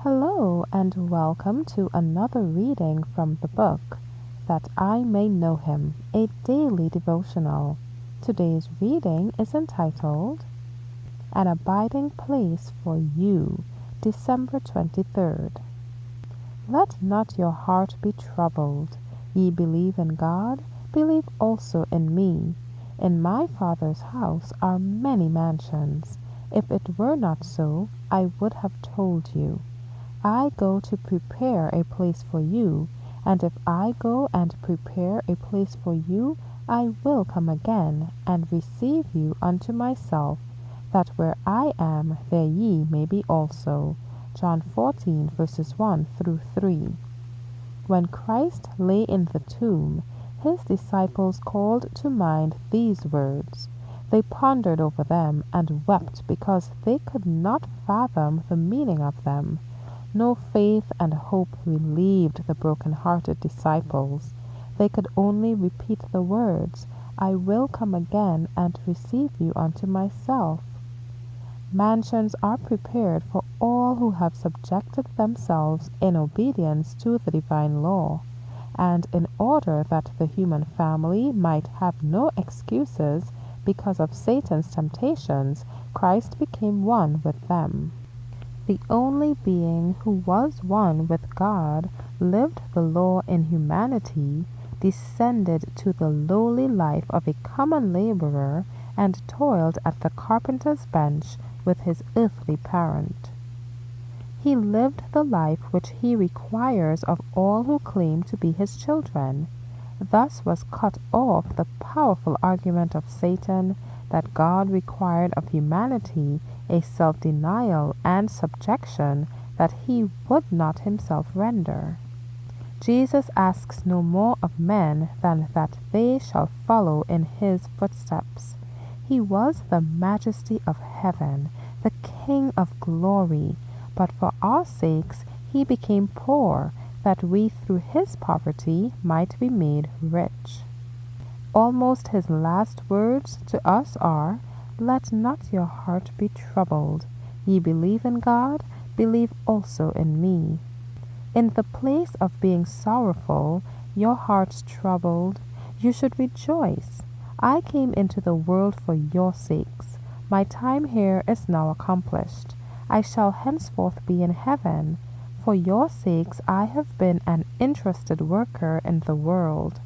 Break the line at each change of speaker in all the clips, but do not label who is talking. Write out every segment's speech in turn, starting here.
Hello and welcome to another reading from the book That I May Know Him, a daily devotional. Today's reading is entitled An Abiding Place for You, December 23rd. Let not your heart be troubled. Ye believe in God, believe also in me. In my Father's house are many mansions. If it were not so, I would have told you. I go to prepare a place for you, and if I go and prepare a place for you, I will come again and receive you unto myself, that where I am, there ye may be also. John 14, verses 1 through 3. When Christ lay in the tomb, his disciples called to mind these words. They pondered over them and wept because they could not fathom the meaning of them. No faith and hope relieved the broken-hearted disciples. They could only repeat the words, I will come again and receive you unto myself. Mansions are prepared for all who have subjected themselves in obedience to the divine law, and in order that the human family might have no excuses because of Satan's temptations, Christ became one with them. The only being who was one with God, lived the law in humanity, descended to the lowly life of a common laborer, and toiled at the carpenter's bench with his earthly parent. He lived the life which he requires of all who claim to be his children. Thus was cut off the powerful argument of Satan that God required of humanity a self-denial and subjection that he would not himself render. Jesus asks no more of men than that they shall follow in his footsteps. He was the majesty of heaven, the King of glory, but for our sakes he became poor, that we through his poverty might be made rich. Almost his last words to us are, Let not your heart be troubled. Ye believe in God, believe also in me. In the place of being sorrowful, your hearts troubled, you should rejoice. I came into the world for your sakes. My time here is now accomplished. I shall henceforth be in heaven. For your sakes I have been an interested worker in the world.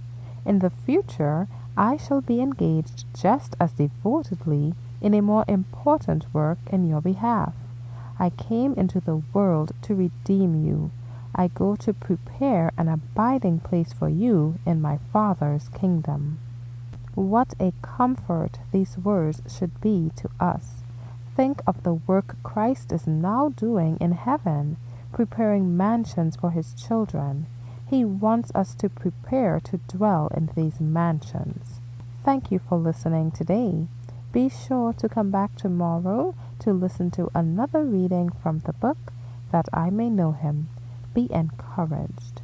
In the future I shall be engaged just as devotedly in a more important work in your behalf. I came into the world to redeem you. I go to prepare an abiding place for you in my Father's kingdom. What a comfort these words should be to us. Think of the work Christ is now doing in heaven, preparing mansions for his children. He wants us to prepare to dwell in these mansions. Thank you for listening today. Be sure to come back tomorrow to listen to another reading from the book That I May Know Him. Be encouraged.